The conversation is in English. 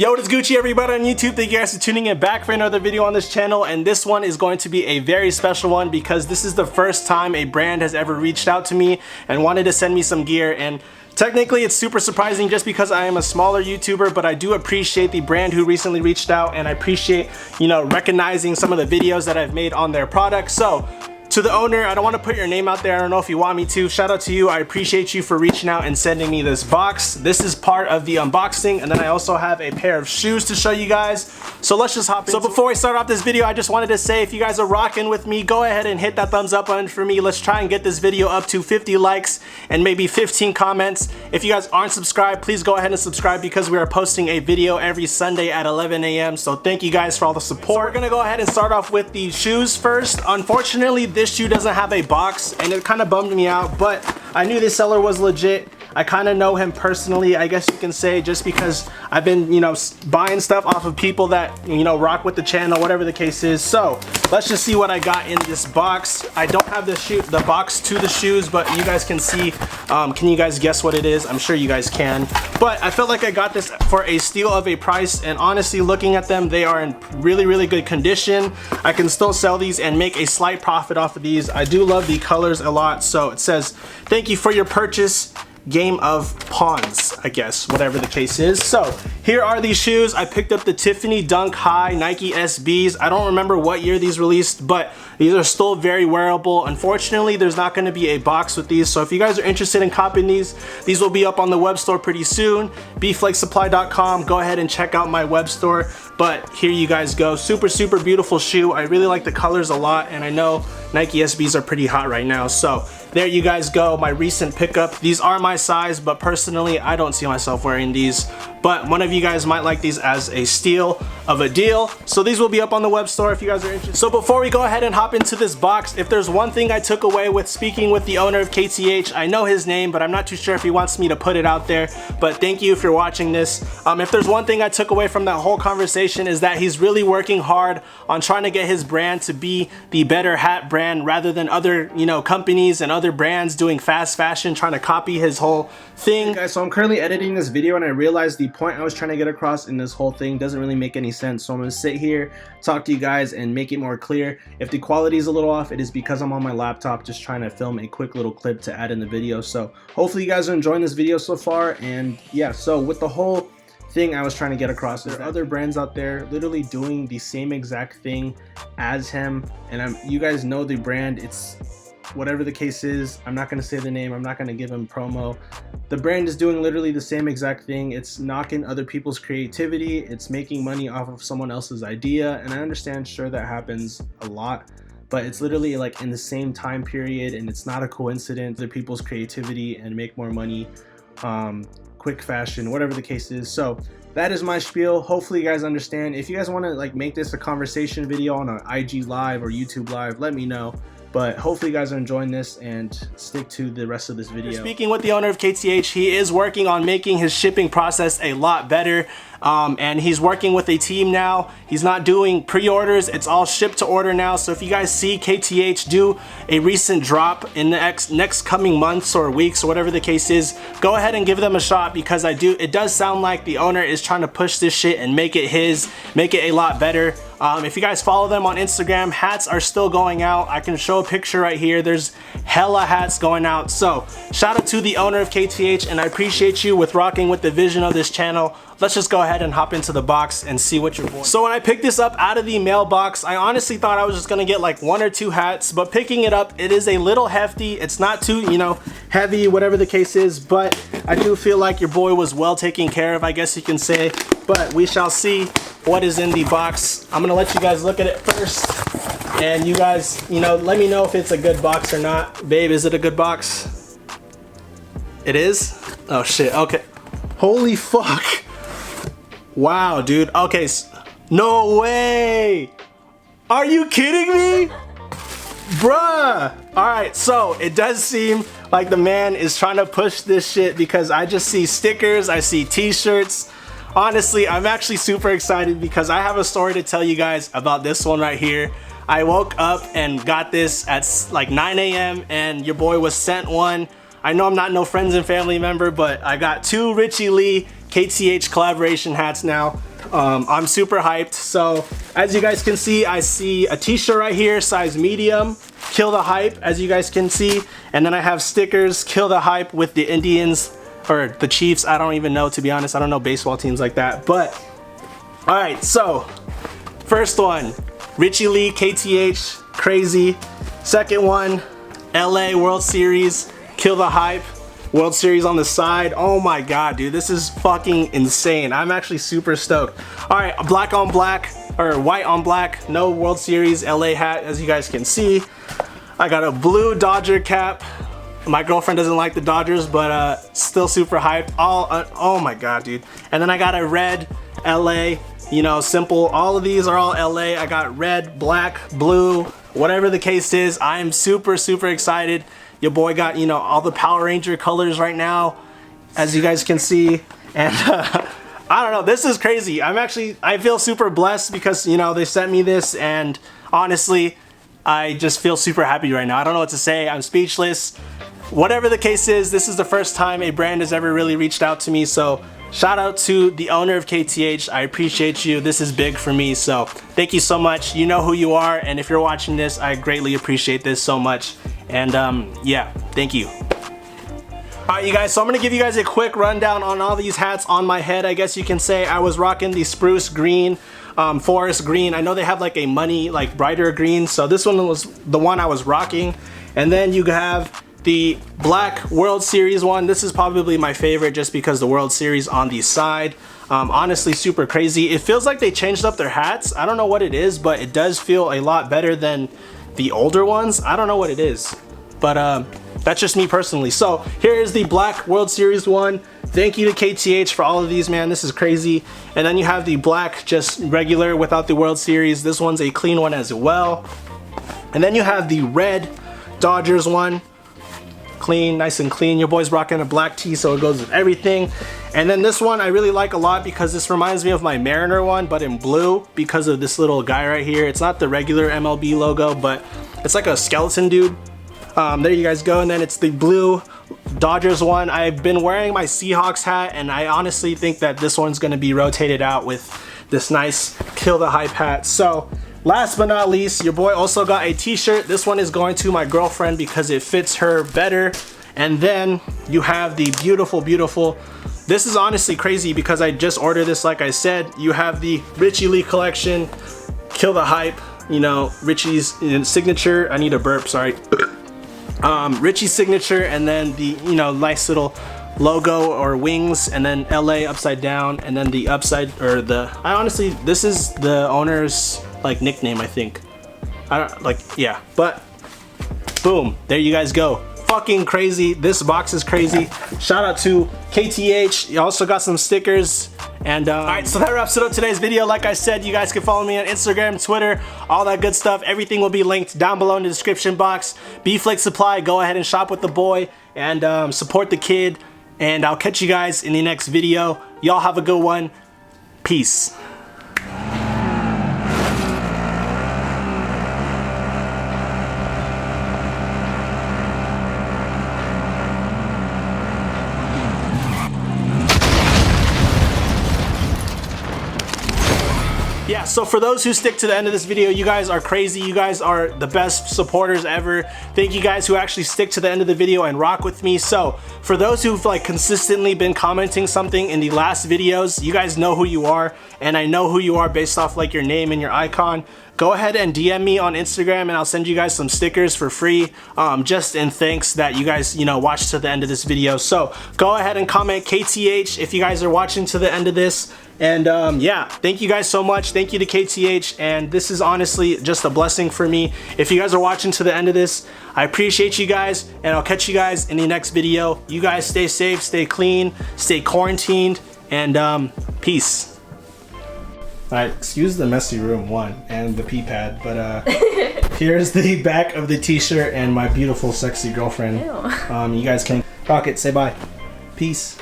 Yo, it's Gucci, everybody on YouTube. Thank you guys for tuning in back for another video on this channel, and this one is going to be a very special one because this is the first time a brand has ever reached out to me and wanted to send me some gear. And technically it's super surprising just because I am a smaller YouTuber, but I do appreciate the brand who recently reached out, and I appreciate, recognizing some of the videos that I've made on their product. So to the owner, I don't want to put your name out there, I don't know if you want me to. Shout out to you, I appreciate you for reaching out and sending me this box. This is part of the unboxing, and then I also have a pair of shoes to show you guys. So let's just hop in. So before we start off this video, I just wanted to say, if you guys are rocking with me, go ahead and hit that thumbs up button for me. Let's try and get this video up to 50 likes and maybe 15 comments. If you guys aren't subscribed, please go ahead and subscribe because we are posting a video every Sunday at 11 a.m. So thank you guys for all the support. So we're gonna go ahead and start off with the shoes first. Unfortunately, this shoe doesn't have a box, and it kind of bummed me out, but I knew this seller was legit. I kind of know him personally, I guess you can say, just because I've been, buying stuff off of people that, rock with the channel, whatever the case is. So let's just see what I got in this box. I don't have the box to the shoes, but you guys can see. Can you guys guess what it is? I'm sure you guys can. But I felt like I got this for a steal of a price, and honestly, looking at them, they are in really, really good condition. I can still sell these and make a slight profit off of these. I do love the colors a lot. So it says, "Thank you for your purchase, Game of Pawns," I guess, whatever the case is. So here are these shoes. I picked up the Tiffany Dunk High Nike SBs. I don't remember what year these released, but these are still very wearable. Unfortunately, there's not going to be a box with these, so if you guys are interested in copying these will be up on the web store pretty soon. bflakessupply.com. Go ahead and check out my web store. But here you guys go. Super, super beautiful shoe. I really like the colors a lot, and I know Nike SBs are pretty hot right now. So there you guys go, my recent pickup. These are my size, but personally, I don't see myself wearing these. But one of you guys might like these as a steal of a deal. So these will be up on the web store if you guys are interested. So before we go ahead and hop into this box, if there's one thing I took away with speaking with the owner of KTH, I know his name, but I'm not too sure if he wants me to put it out there. But thank you if you're watching this. If there's one thing I took away from that whole conversation, is that he's really working hard on trying to get his brand to be the better hat brand rather than other, companies and other brands doing fast fashion, trying to copy his whole thing. Okay, guys, so I'm currently editing this video, and I realized the point I was trying to get across in this whole thing doesn't really make any sense. So I'm gonna sit here, talk to you guys, and make it more clear. If the quality is a little off, it is because I'm on my laptop just trying to film a quick little clip to add in the video. So hopefully you guys are enjoying this video so far. And yeah, so with the whole thing I was trying to get across, there are other brands out there literally doing the same exact thing as him, and you guys know the brand. It's whatever the case is, I'm not going to say the name, I'm not going to give him promo. The brand is doing literally the same exact thing. It's knocking other people's creativity, it's making money off of someone else's idea, and I understand, sure, that happens a lot, but it's literally like in the same time period, and it's not a coincidence. Other people's creativity and make more money, quick fashion, whatever the case is. So that is my spiel. Hopefully you guys understand. If you guys want to make this a conversation video on an IG live or YouTube live, let me know. But hopefully you guys are enjoying this, and stick to the rest of this video. Speaking with the owner of KTH, he is working on making his shipping process a lot better. And he's working with a team now. He's not doing pre-orders, it's all shipped to order now. So if you guys see KTH do a recent drop in the next coming months or weeks or whatever the case is, go ahead and give them a shot, because it does sound like the owner is trying to push this shit and make it a lot better. If you guys follow them on Instagram, hats are still going out. I can show a picture right here. There's hella hats going out. So shout out to the owner of KTH, and I appreciate you with rocking with the vision of this channel. Let's just go ahead and hop into the box and see what you're for. So when I picked this up out of the mailbox, I honestly thought I was just gonna get like 1 or 2 hats, but picking it up, it is a little hefty. It's not too, heavy, whatever the case is, but I do feel like your boy was well taken care of, I guess you can say. But we shall see what is in the box. I'm gonna let you guys look at it first, and you guys, let me know if it's a good box or not. Babe, is it a good box? It is? Oh shit, okay. Holy fuck. Wow, dude. Okay, no way. Are you kidding me? Bruh. Alright, so it does seem like the man is trying to push this shit, because I just see stickers, I see t-shirts. Honestly, I'm actually super excited because I have a story to tell you guys about this one right here. I woke up and got this at like 9 a.m. and your boy was sent one. I know I'm not no friends and family member, but I got 2 Richie Lee KTH collaboration hats now. I'm super hyped. So as you guys can see, I see a t-shirt right here, size medium, Kill the Hype, as you guys can see. And then I have stickers, Kill the Hype with the Indians, or the Chiefs. I don't even know, to be honest. I don't know baseball teams like that. But, all right, so first one, Richie Lee, KTH, crazy. Second one, LA World Series, Kill the Hype, World Series on the side. Oh my god, dude, this is fucking insane. I'm actually super stoked. All right, black on black, or white on black, no World Series LA hat, as you guys can see. I got a blue Dodger cap. My girlfriend doesn't like the Dodgers, but still super hyped. Oh my god, dude. And then I got a red LA, you know, simple. All of these are all LA. I got red, black, blue, whatever the case is. I'm super excited. Your boy got, you know, all the Power Ranger colors right now, as you guys can see. And I don't know, this is crazy. I feel super blessed because, you know, they sent me this, and honestly, I just feel super happy right now. I don't know what to say. I'm speechless. Whatever the case is, this is the first time a brand has ever really reached out to me. So shout out to the owner of KTH. I appreciate you. This is big for me. So thank you so much. You know who you are. And if you're watching this, I greatly appreciate this so much. And yeah, thank you. Alright you guys, so I'm going to give you guys a quick rundown on all these hats on my head. I guess you can say I was rocking the spruce green, forest green. I know they have like a money, like brighter green. So this one was the one I was rocking. And then you have the black World Series one. This is probably my favorite just because the World Series on the side. Honestly, super crazy. It feels like they changed up their hats. I don't know what it is, but it does feel a lot better than the older ones. I don't know what it is, but that's just me personally. So here is the black World Series one. Thank you to KTH for all of these, man. This is crazy. And then you have the black, just regular without the World Series. This one's a clean one as well. And then you have the red Dodgers one. Clean, nice and clean. Your boy's rocking a black tee, so it goes with everything. And then this one I really like a lot because this reminds me of my Mariner one, but in blue, because of this little guy right here. It's not the regular MLB logo, but it's like a skeleton dude. There you guys go. And then it's the blue Dodgers one. I've been wearing my Seahawks hat, and I honestly think that this one's going to be rotated out with this nice Kill the Hype hat. So last but not least, your boy also got a t-shirt. This one is going to my girlfriend because it fits her better. And then you have the beautiful, this is honestly crazy because I just ordered this, like I said. You have the Richie Lee collection, Kill the Hype, you know, Richie's signature. I need a burp, sorry. Richie's signature, and then the, you know, nice little logo or wings, and then LA upside down, and then the upside, or the, I honestly, this is the owner's like nickname, I think. I don't, like, yeah, but boom, there you guys go. Fucking crazy. This box is crazy. Shout out to KTH. You also got some stickers. And alright, so that wraps it up today's video. Like I said, you guys can follow me on Instagram, Twitter, all that good stuff. Everything will be linked down below in the description box. bflakessupply, go ahead and shop with the boy and support the kid. And I'll catch you guys in the next video. Y'all have a good one. Peace. Yeah, so for those who stick to the end of this video, you guys are crazy. You guys are the best supporters ever. Thank you guys who actually stick to the end of the video and rock with me. So for those who've like consistently been commenting something in the last videos, you guys know who you are, and I know who you are based off like your name and your icon. Go ahead and DM me on Instagram and I'll send you guys some stickers for free, just in thanks that you guys, you know, watched to the end of this video. So go ahead and comment KTH if you guys are watching to the end of this. And yeah, thank you guys so much. Thank you to KTH, and this is honestly just a blessing for me. If you guys are watching to the end of this, I appreciate you guys, and I'll catch you guys in the next video. You guys stay safe, stay clean, stay quarantined, and peace. Alright, excuse the messy room, one, and the pee pad, but here's the back of the t-shirt and my beautiful, sexy girlfriend. You guys can rock it, say bye. Peace.